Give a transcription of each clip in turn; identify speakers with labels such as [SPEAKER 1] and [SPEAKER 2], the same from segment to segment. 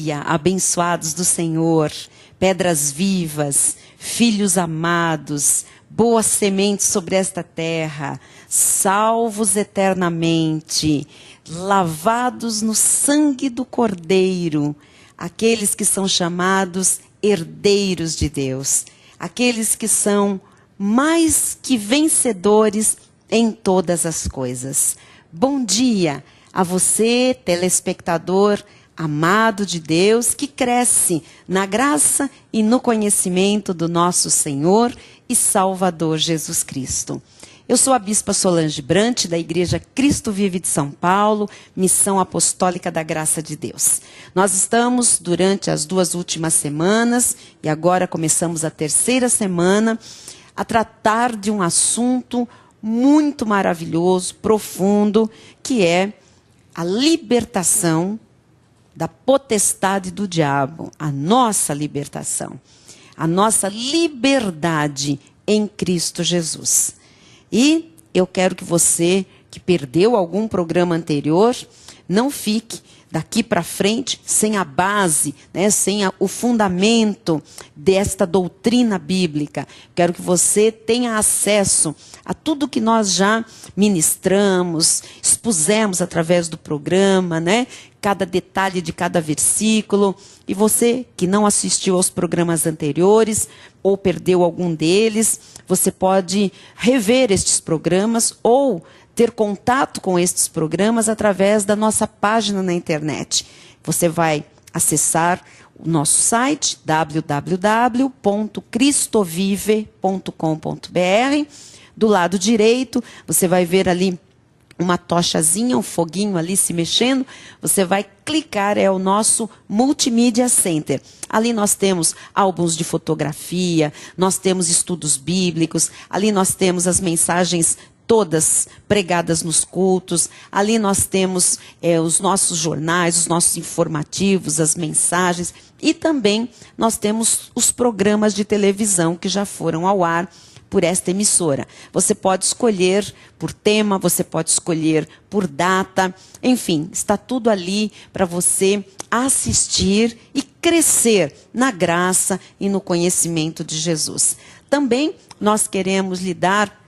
[SPEAKER 1] dia, abençoados do Senhor, pedras vivas, filhos amados, boas sementes sobre esta terra, salvos eternamente, lavados no sangue do Cordeiro, aqueles que são chamados herdeiros de Deus, aqueles que são mais que vencedores em todas as coisas. Bom dia a você, telespectador amado de Deus, que cresce na graça e no conhecimento do nosso Senhor e Salvador Jesus Cristo. Eu sou a Bispa Solange Brant, da Igreja Cristo Vive de São Paulo, Missão Apostólica da Graça de Deus. Nós estamos, durante as 2 últimas semanas, e agora começamos a 3ª semana, a tratar de um assunto muito maravilhoso, profundo, que é a libertação da potestade do diabo, a nossa libertação, a nossa liberdade em Cristo Jesus. E eu quero que você, que perdeu algum programa anterior, não fique daqui para frente sem a base, né, sem o fundamento desta doutrina bíblica. Quero que você tenha acesso a tudo que nós já ministramos, expusemos através do programa, né, cada detalhe de cada versículo. E você que não assistiu aos programas anteriores ou perdeu algum deles, você pode rever estes programas ou ter contato com estes programas através da nossa página na internet. Você vai acessar o nosso site www.cristovive.com.br. Do lado direito, você vai ver ali uma tochazinha, um foguinho ali se mexendo. Você vai clicar, é o nosso Multimídia Center. Ali nós temos álbuns de fotografia, nós temos estudos bíblicos, ali nós temos as mensagens todas pregadas nos cultos. Ali nós temos os nossos jornais, os nossos informativos, as mensagens. E também nós temos os programas de televisão que já foram ao ar por esta emissora. Você pode escolher por tema, você pode escolher por data. Enfim, está tudo ali para você assistir e crescer na graça e no conhecimento de Jesus. Também nós queremos lhe dar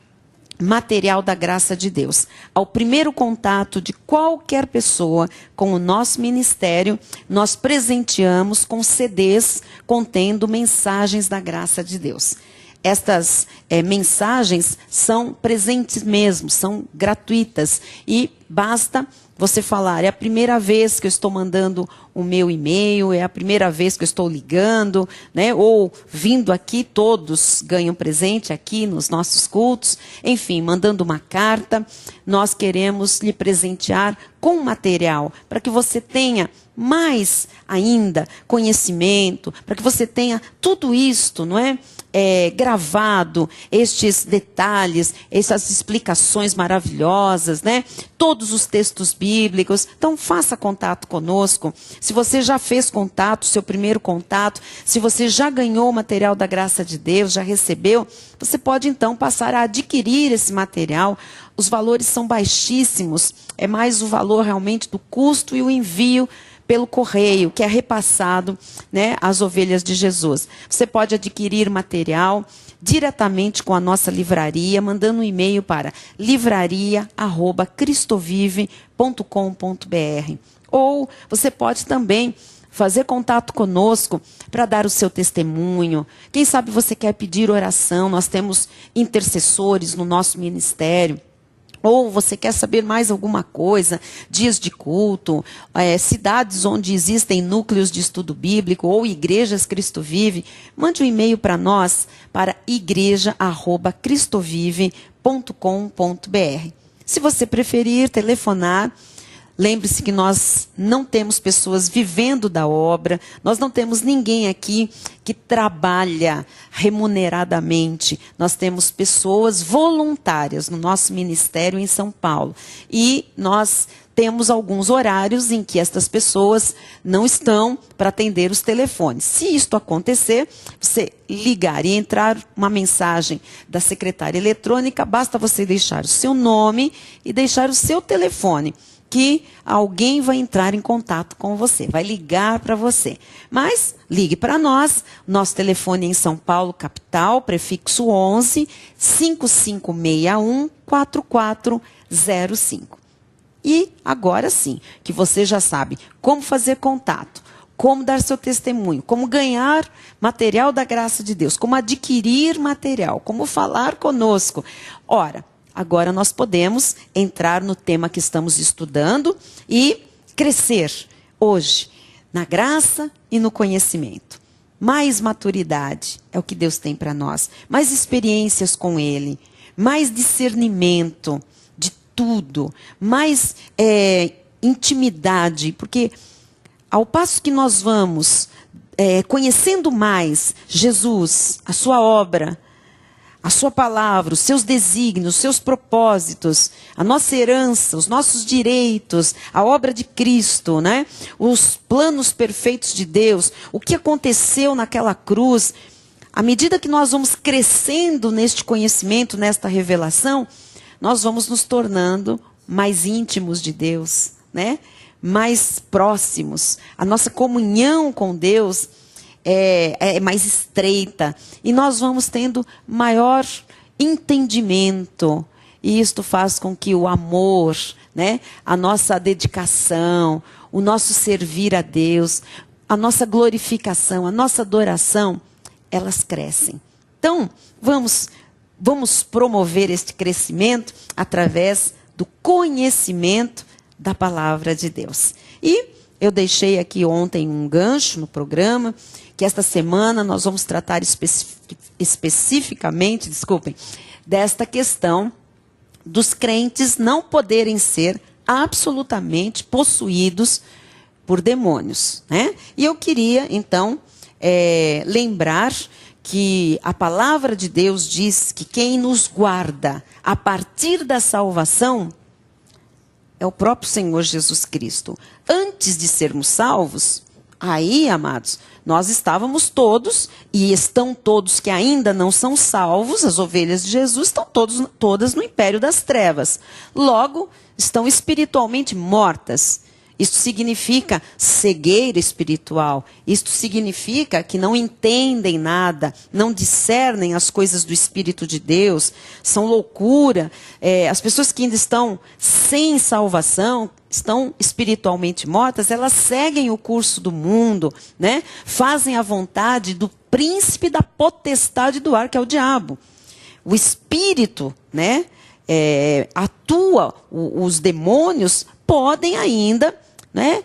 [SPEAKER 1] material da graça de Deus. Ao primeiro contato de qualquer pessoa com o nosso ministério, nós presenteamos com CDs contendo mensagens da graça de Deus. Estas mensagens são presentes mesmo, são gratuitas e basta você falar, é a primeira vez que eu estou mandando o meu e-mail, é a primeira vez que eu estou ligando, né? Ou vindo aqui, todos ganham presente aqui nos nossos cultos, enfim, mandando uma carta. Nós queremos lhe presentear com material, para que você tenha mais ainda conhecimento, para que você tenha tudo isto, não é? Gravado, estes detalhes, essas explicações maravilhosas, né? Todos os textos bíblicos. Então, faça contato conosco. Se você já fez contato, seu primeiro contato, se você já ganhou o material da graça de Deus, já recebeu, você pode então passar a adquirir esse material. Os valores são baixíssimos, é mais o valor realmente do custo e o envio pelo correio, que é repassado, né, às ovelhas de Jesus. Você pode adquirir material diretamente com a nossa livraria, mandando um e-mail para livraria@cristovive.com.br. Ou você pode também fazer contato conosco para dar o seu testemunho. Quem sabe você quer pedir oração, nós temos intercessores no nosso ministério. Ou você quer saber mais alguma coisa, dias de culto, cidades onde existem núcleos de estudo bíblico ou igrejas Cristo Vive, mande um e-mail para nós, para igreja@cristovive.com.br. Se você preferir telefonar, lembre-se que nós não temos pessoas vivendo da obra, nós não temos ninguém aqui que trabalha remuneradamente. Nós temos pessoas voluntárias no nosso ministério em São Paulo. E nós temos alguns horários em que estas pessoas não estão para atender os telefones. Se isto acontecer, você ligar e entrar uma mensagem da secretária eletrônica, basta você deixar o seu nome e deixar o seu telefone. que alguém vai entrar em contato com você, vai ligar para você. Mas ligue para nós, nosso telefone é em São Paulo, capital, prefixo 11 5561 4405. E agora sim, que você já sabe como fazer contato, como dar seu testemunho, como ganhar material da graça de Deus, como adquirir material, como falar conosco. Ora, agora nós podemos entrar no tema que estamos estudando e crescer hoje na graça e no conhecimento. Mais maturidade é o que Deus tem para nós, mais experiências com Ele, mais discernimento de tudo, mais intimidade, porque ao passo que nós vamos conhecendo mais Jesus, a sua obra, a sua palavra, os seus desígnios, os seus propósitos, a nossa herança, os nossos direitos, a obra de Cristo, né? Os planos perfeitos de Deus, o que aconteceu naquela cruz. À medida que nós vamos crescendo neste conhecimento, nesta revelação, nós vamos nos tornando mais íntimos de Deus, né? Mais próximos. A nossa comunhão com Deus é mais estreita. E nós vamos tendo maior entendimento. E isto faz com que o amor, né, a nossa dedicação, o nosso servir a Deus, a nossa glorificação, a nossa adoração, elas crescem. Então, vamos promover este crescimento através do conhecimento da palavra de Deus. E eu deixei aqui ontem um gancho no programa, que esta semana nós vamos tratar especificamente, desta questão dos crentes não poderem ser absolutamente possuídos por demônios, né? E eu queria, então, lembrar que a palavra de Deus diz que quem nos guarda a partir da salvação é o próprio Senhor Jesus Cristo. Antes de sermos salvos, aí, amados, nós estávamos todos, e estão todos que ainda não são salvos, as ovelhas de Jesus, estão todas no império das trevas. Logo, estão espiritualmente mortas. Isto significa cegueira espiritual. Isto significa que não entendem nada, não discernem as coisas do Espírito de Deus, são loucura. As pessoas que ainda estão sem salvação, estão espiritualmente mortas, elas seguem o curso do mundo, né? Fazem a vontade do príncipe da potestade do ar, que é o diabo. O Espírito, né, atua, os demônios podem ainda, né,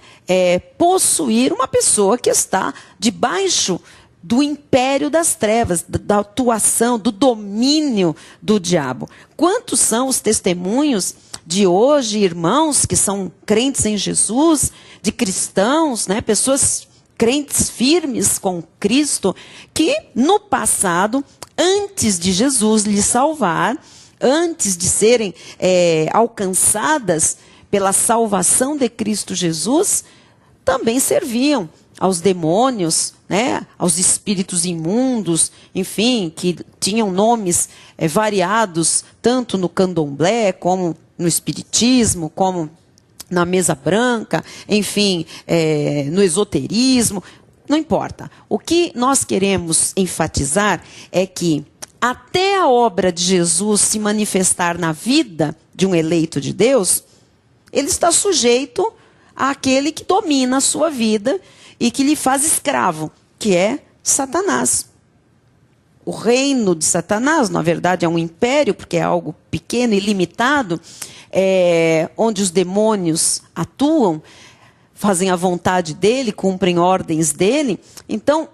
[SPEAKER 1] possuir uma pessoa que está debaixo do império das trevas, da atuação, do domínio do diabo. Quantos são os testemunhos de hoje, irmãos que são crentes em Jesus, de cristãos, né, pessoas crentes firmes com Cristo, que no passado, antes de Jesus lhes salvar, antes de serem alcançadas pela salvação de Cristo Jesus, também serviam aos demônios, né, aos espíritos imundos, enfim, que tinham nomes variados, tanto no candomblé, como no espiritismo, como na mesa branca, enfim, no esoterismo, não importa. O que nós queremos enfatizar é que até a obra de Jesus se manifestar na vida de um eleito de Deus, ele está sujeito àquele que domina a sua vida e que lhe faz escravo, que é Satanás. O reino de Satanás, na verdade, é um império, porque é algo pequeno e limitado, onde os demônios atuam, fazem a vontade dele, cumprem ordens dele. Então,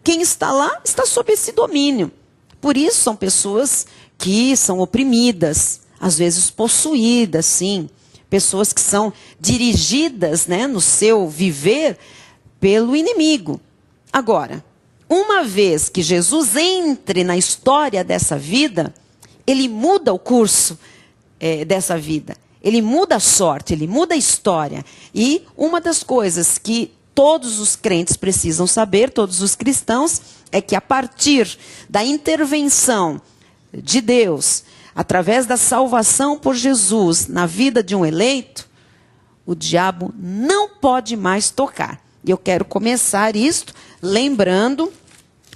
[SPEAKER 1] quem está lá está sob esse domínio. Por isso, são pessoas que são oprimidas, às vezes possuídas, sim. Pessoas que são dirigidas, né, no seu viver pelo inimigo. Agora, uma vez que Jesus entre na história dessa vida, ele muda o curso dessa vida. Ele muda a sorte, ele muda a história. E uma das coisas que todos os crentes precisam saber, todos os cristãos, é que a partir da intervenção de Deus, através da salvação por Jesus na vida de um eleito, o diabo não pode mais tocar. E eu quero começar isto lembrando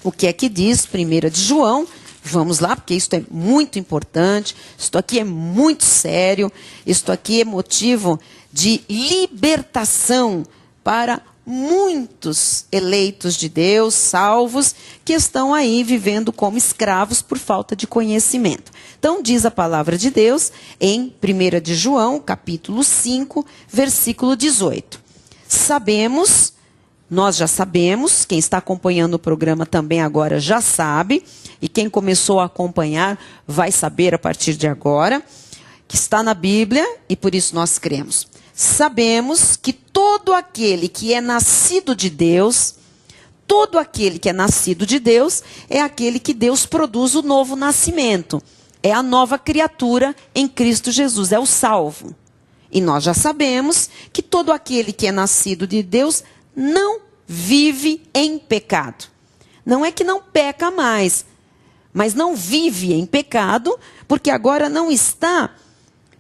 [SPEAKER 1] o que é que diz 1 de João. Vamos lá, porque isso é muito importante, isto aqui é muito sério, isto aqui é motivo de libertação para muitos eleitos de Deus, salvos, que estão aí vivendo como escravos por falta de conhecimento. Então, diz a palavra de Deus em 1 de João, capítulo 5, versículo 18. Nós já sabemos, quem está acompanhando o programa também agora já sabe, e quem começou a acompanhar vai saber a partir de agora, que está na Bíblia, e por isso nós cremos. Sabemos que todo aquele que é nascido de Deus, é aquele que Deus produz o novo nascimento. É a nova criatura em Cristo Jesus, é o salvo. E nós já sabemos que todo aquele que é nascido de Deus não vive em pecado. Não é que não peca mais, mas não vive em pecado, porque agora não está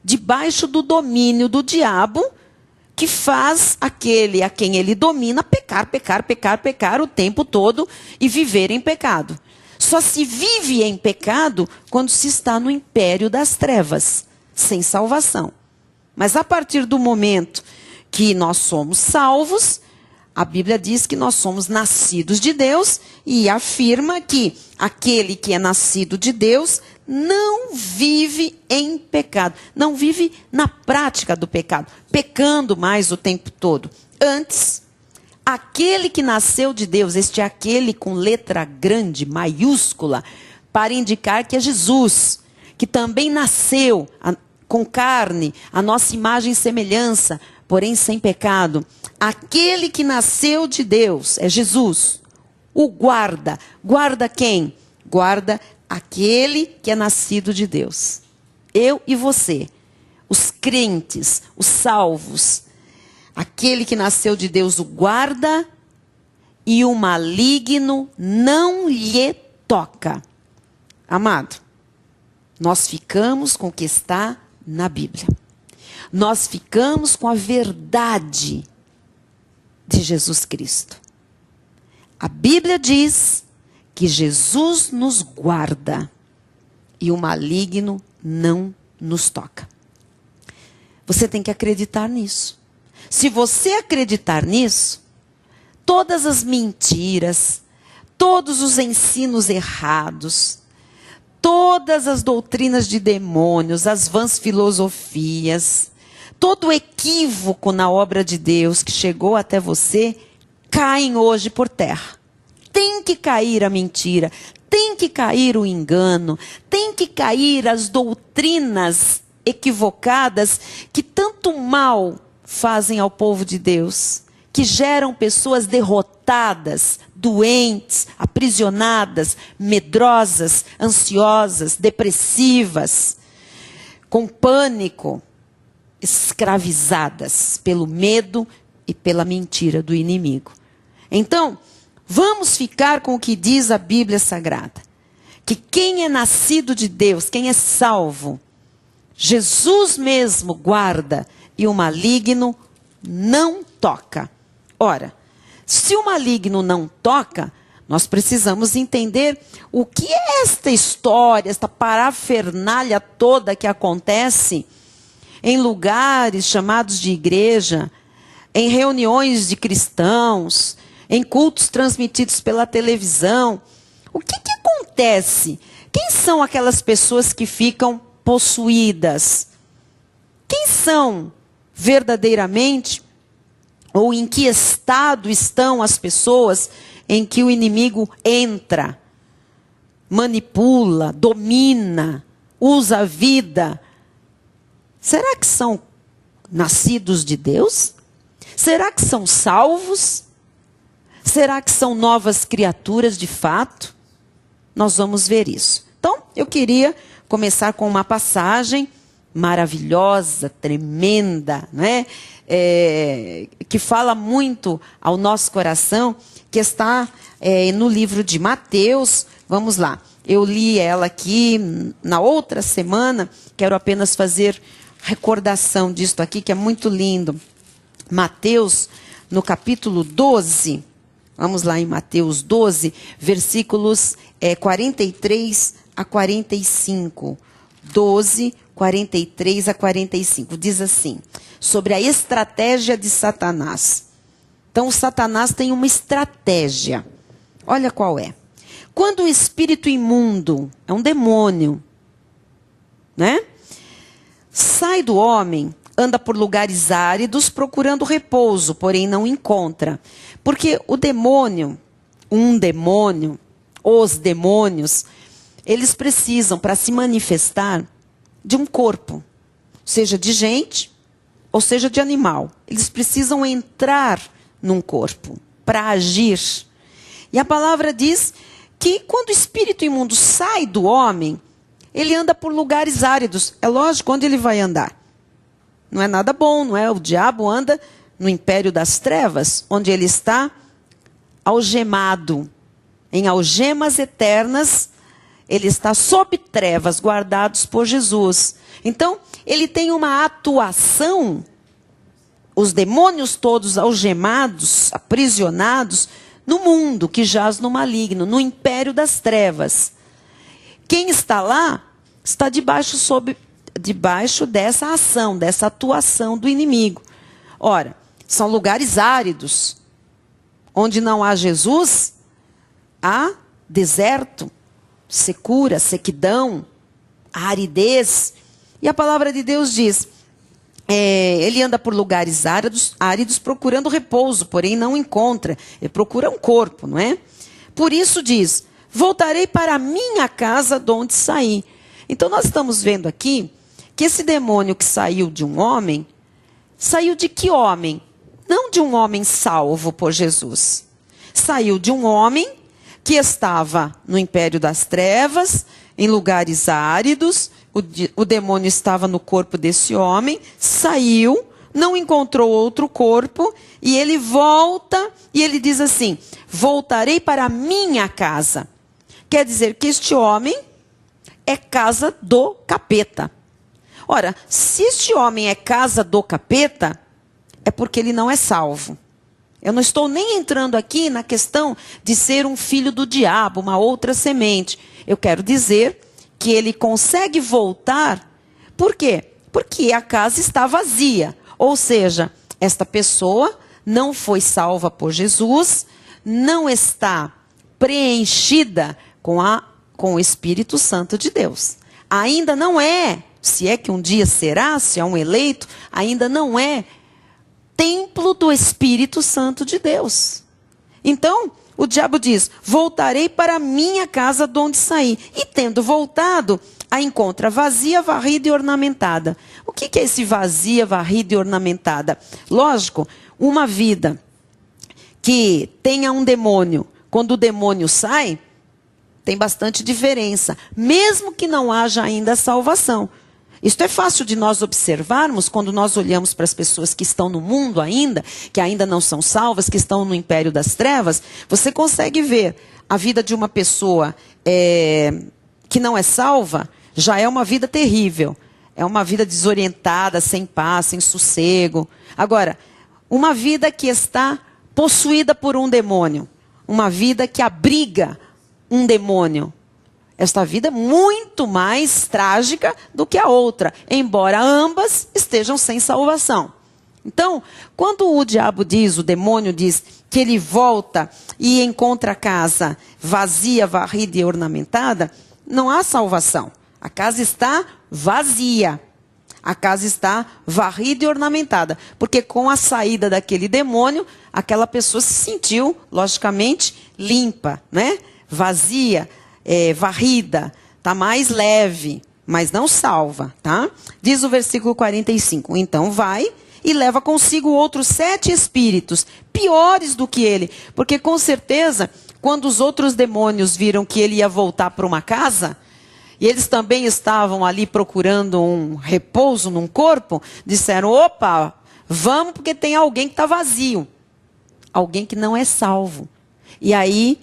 [SPEAKER 1] debaixo do domínio do diabo, que faz aquele a quem ele domina pecar o tempo todo e viver em pecado. Só se vive em pecado quando se está no império das trevas, sem salvação. Mas a partir do momento que nós somos salvos, a Bíblia diz que nós somos nascidos de Deus e afirma que aquele que é nascido de Deus não vive em pecado, não vive na prática do pecado, pecando mais o tempo todo. Antes, aquele que nasceu de Deus, este é aquele com letra grande, maiúscula, para indicar que é Jesus, que também nasceu com carne, a nossa imagem e semelhança, porém sem pecado. Aquele que nasceu de Deus é Jesus. O guarda. Guarda quem? Guarda aquele que é nascido de Deus. Eu e você. Os crentes, os salvos. Aquele que nasceu de Deus o guarda e o maligno não lhe toca. Amado, nós ficamos com o que está na Bíblia. Nós ficamos com a verdade de Jesus Cristo. A Bíblia diz que Jesus nos guarda e o maligno não nos toca. Você tem que acreditar nisso. Se você acreditar nisso, todas as mentiras, todos os ensinos errados, todas as doutrinas de demônios, as vãs filosofias, todo equívoco na obra de Deus que chegou até você, caem hoje por terra. Tem que cair a mentira, tem que cair o engano, tem que cair as doutrinas equivocadas que tanto mal fazem ao povo de Deus, que geram pessoas derrotadas, doentes, aprisionadas, medrosas, ansiosas, depressivas, com pânico, escravizadas pelo medo e pela mentira do inimigo. Então, vamos ficar com o que diz a Bíblia Sagrada. Que quem é nascido de Deus, quem é salvo, Jesus mesmo guarda e o maligno não toca. Ora, se o maligno não toca, nós precisamos entender o que é esta história, esta parafernália toda que acontece em lugares chamados de igreja, em reuniões de cristãos, em cultos transmitidos pela televisão. O que acontece? Quem são aquelas pessoas que ficam possuídas? Quem são verdadeiramente, ou em que estado estão as pessoas em que o inimigo entra, manipula, domina, usa a vida? Será que são nascidos de Deus? Será que são salvos? Será que são novas criaturas de fato? Nós vamos ver isso. Então, eu queria começar com uma passagem maravilhosa, tremenda, né? Que fala muito ao nosso coração, que está no livro de Mateus. Vamos lá. Eu li ela aqui na outra semana, quero apenas fazer recordação disto aqui, que é muito lindo. Mateus, no capítulo 12, vamos lá em Mateus 12, versículos 43 a 45. 12, 43 a 45. Diz assim, sobre a estratégia de Satanás. Então, Satanás tem uma estratégia. Olha qual é. Quando o espírito imundo, é um demônio, né? Sai do homem, anda por lugares áridos procurando repouso, porém não encontra. Porque o demônio, os demônios, eles precisam, para se manifestar, de um corpo. Seja de gente, ou seja de animal. Eles precisam entrar num corpo para agir. E a palavra diz que quando o espírito imundo sai do homem, ele anda por lugares áridos. É lógico, onde ele vai andar? Não é nada bom, não é? O diabo anda no império das trevas, onde ele está algemado. Em algemas eternas, ele está sob trevas, guardados por Jesus. Então, ele tem uma atuação, os demônios todos algemados, aprisionados, no mundo que jaz no maligno, no império das trevas. Quem está lá, está debaixo dessa ação, dessa atuação do inimigo. Ora, são lugares áridos, onde não há Jesus, há deserto, secura, sequidão, aridez. E a palavra de Deus diz, ele anda por lugares áridos procurando repouso, porém não encontra. Ele procura um corpo, não é? Por isso diz, voltarei para a minha casa de onde saí. Então nós estamos vendo aqui que esse demônio que saiu de um homem, saiu de que homem? Não de um homem salvo por Jesus. Saiu de um homem que estava no império das trevas, em lugares áridos. O demônio estava no corpo desse homem, saiu, não encontrou outro corpo, e ele volta, e ele diz assim, voltarei para a minha casa. Quer dizer que este homem é casa do capeta. Ora, se este homem é casa do capeta, é porque ele não é salvo. Eu não estou nem entrando aqui na questão de ser um filho do diabo, uma outra semente. Eu quero dizer que ele consegue voltar. Por quê? Porque a casa está vazia. Ou seja, esta pessoa não foi salva por Jesus, não está preenchida com o Espírito Santo de Deus. Ainda não é, se é que um dia será, se é um eleito, ainda não é templo do Espírito Santo de Deus. Então, o diabo diz, voltarei para a minha casa de onde saí. E tendo voltado, a encontra vazia, varrida e ornamentada. O que é esse vazia, varrida e ornamentada? Lógico, uma vida que tenha um demônio, quando o demônio sai, tem bastante diferença, mesmo que não haja ainda salvação. Isto é fácil de nós observarmos quando nós olhamos para as pessoas que estão no mundo ainda, que ainda não são salvas, que estão no império das trevas. Você consegue ver a vida de uma pessoa que não é salva, já é uma vida terrível. É uma vida desorientada, sem paz, sem sossego. Agora, uma vida que está possuída por um demônio, uma vida que abriga um demônio. Esta vida é muito mais trágica do que a outra, embora ambas estejam sem salvação. Então, quando o diabo diz, o demônio diz, que ele volta e encontra a casa vazia, varrida e ornamentada, não há salvação. A casa está vazia. A casa está varrida e ornamentada. Porque com a saída daquele demônio, aquela pessoa se sentiu, logicamente, limpa, né? Vazia, varrida, está mais leve, mas não salva, tá? Diz o versículo 45, então vai e leva consigo outros 7 espíritos, piores do que ele, porque com certeza, quando os outros demônios viram que ele ia voltar para uma casa, e eles também estavam ali procurando um repouso num corpo, disseram, opa, vamos porque tem alguém que está vazio, alguém que não é salvo. E aí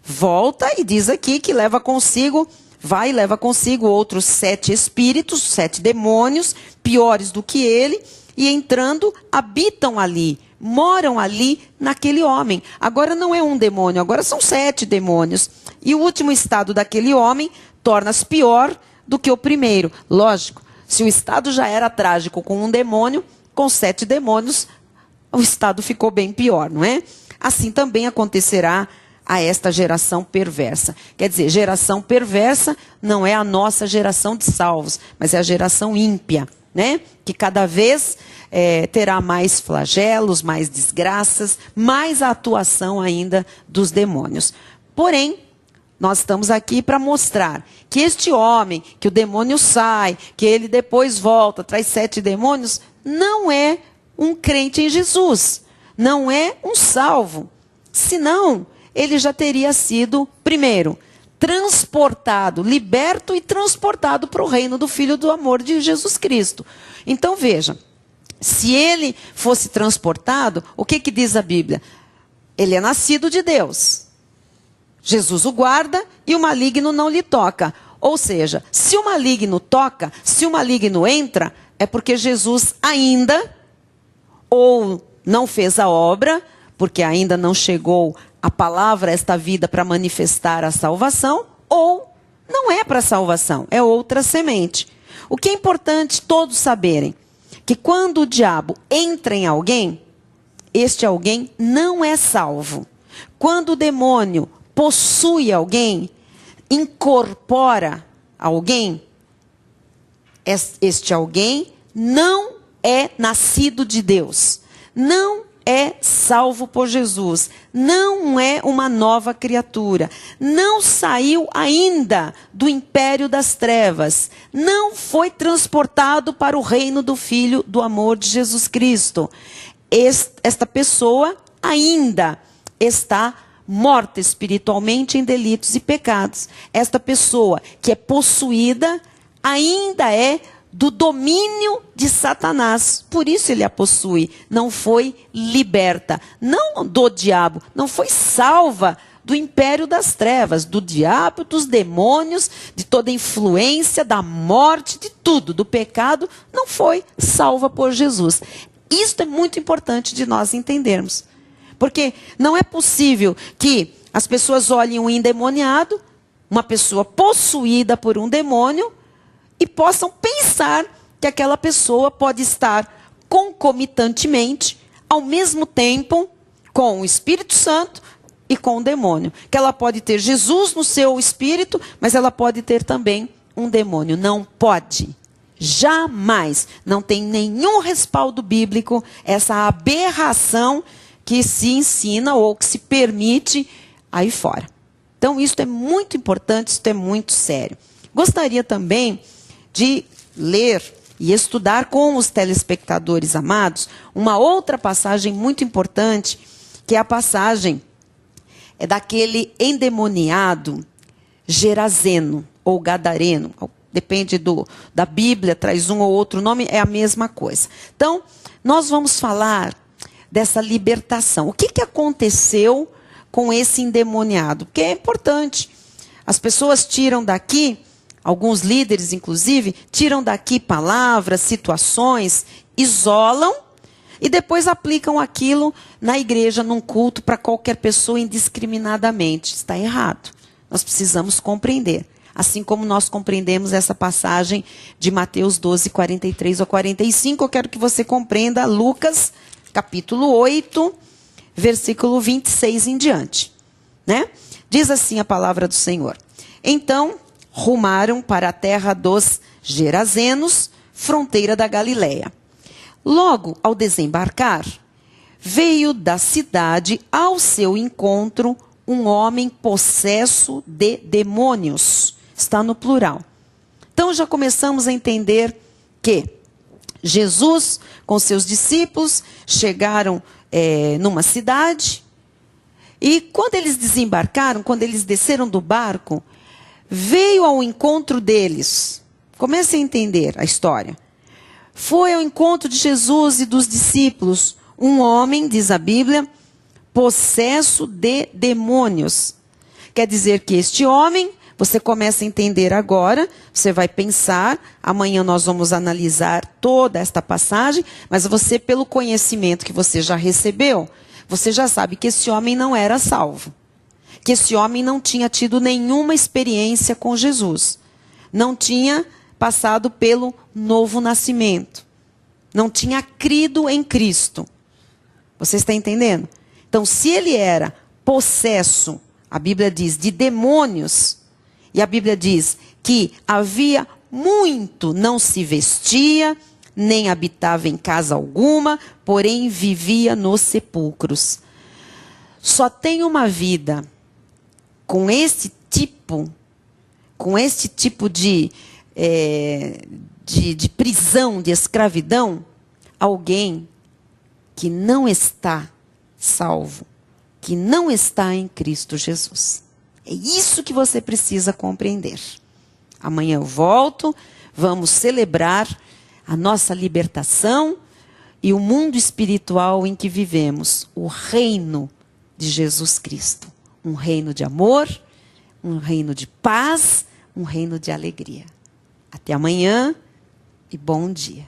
[SPEAKER 1] volta e diz aqui que leva consigo, vai e leva consigo outros 7 espíritos, 7 demônios, piores do que ele, e entrando, habitam ali, moram ali naquele homem. Agora não é um demônio, agora são 7 demônios. E o último estado daquele homem torna-se pior do que o primeiro. Lógico, se o estado já era trágico com um demônio, com 7 demônios, o estado ficou bem pior, não é? Assim também acontecerá a esta geração perversa. Quer dizer, geração perversa não é a nossa geração de salvos, mas é a geração ímpia, né? Que cada vez terá mais flagelos, mais desgraças, mais a atuação ainda dos demônios. Porém, nós estamos aqui para mostrar que este homem, que o demônio sai, que ele depois volta, traz 7 demônios, não é um crente em Jesus, não é um salvo. Senão, ele já teria sido, primeiro, transportado, liberto e transportado para o reino do Filho do amor de Jesus Cristo. Então, veja, se ele fosse transportado, o que diz a Bíblia? Ele é nascido de Deus. Jesus o guarda e o maligno não lhe toca. Ou seja, se o maligno toca, se o maligno entra, é porque Jesus ainda ou não fez a obra, porque ainda não chegou a palavra, esta vida, para manifestar a salvação, ou não é para salvação, é outra semente. O que é importante todos saberem, que quando o diabo entra em alguém, este alguém não é salvo. Quando o demônio possui alguém, incorpora alguém, este alguém não é nascido de Deus, não é salvo por Jesus, não é uma nova criatura, não saiu ainda do império das trevas, não foi transportado para o reino do Filho do amor de Jesus Cristo. Esta pessoa ainda está morta espiritualmente em delitos e pecados. Esta pessoa que é possuída ainda é do domínio de Satanás. Por isso ele a possui. Não foi liberta. Não do diabo. Não foi salva do império das trevas. Do diabo, dos demônios, de toda influência, da morte, de tudo. Do pecado. Não foi salva por Jesus. Isto é muito importante de nós entendermos. Porque não é possível que as pessoas olhem um endemoniado, uma pessoa possuída por um demônio, e possam pensar que aquela pessoa pode estar concomitantemente, ao mesmo tempo, com o Espírito Santo e com o demônio. Que ela pode ter Jesus no seu espírito, mas ela pode ter também um demônio. Não pode. Jamais. Não tem nenhum respaldo bíblico essa aberração que se ensina ou que se permite aí fora. Então, isso é muito importante, isso é muito sério. Gostaria também de ler e estudar com os telespectadores amados uma outra passagem muito importante, que é a passagem daquele endemoniado Gerazeno ou Gadareno. Depende da Bíblia, traz um ou outro nome, é a mesma coisa. Então, nós vamos falar dessa libertação. O que aconteceu com esse endemoniado? Porque é importante. As pessoas tiram daqui, alguns líderes, inclusive, tiram daqui palavras, situações, isolam e depois aplicam aquilo na igreja, num culto, para qualquer pessoa indiscriminadamente. Está errado. Nós precisamos compreender. Assim como nós compreendemos essa passagem de Mateus 12, 43 a 45, eu quero que você compreenda Lucas, capítulo 8, versículo 26 em diante. Né? Diz assim a palavra do Senhor. Então, rumaram para a terra dos Gerazenos, fronteira da Galileia. Logo, ao desembarcar, veio da cidade ao seu encontro um homem possesso de demônios. Está no plural. Então, já começamos a entender que Jesus, com seus discípulos, chegaram numa cidade, e quando eles desembarcaram, quando eles desceram do barco, veio ao encontro deles. Comece a entender a história. Foi ao encontro de Jesus e dos discípulos um homem, diz a Bíblia, possesso de demônios. Quer dizer que este homem você começa a entender agora, você vai pensar, amanhã nós vamos analisar toda esta passagem, mas você, pelo conhecimento que você já recebeu, você já sabe que esse homem não era salvo. Que esse homem não tinha tido nenhuma experiência com Jesus. Não tinha passado pelo novo nascimento. Não tinha crido em Cristo. Você está entendendo? Então, se ele era possesso, a Bíblia diz, de demônios, e a Bíblia diz que havia muito, não se vestia, nem habitava em casa alguma, porém vivia nos sepulcros. Só tem uma vida com este tipo de prisão, de escravidão, alguém que não está salvo, que não está em Cristo Jesus. É isso que você precisa compreender. Amanhã eu volto, vamos celebrar a nossa libertação e o mundo espiritual em que vivemos, o reino de Jesus Cristo. Um reino de amor, um reino de paz, um reino de alegria. Até amanhã e bom dia.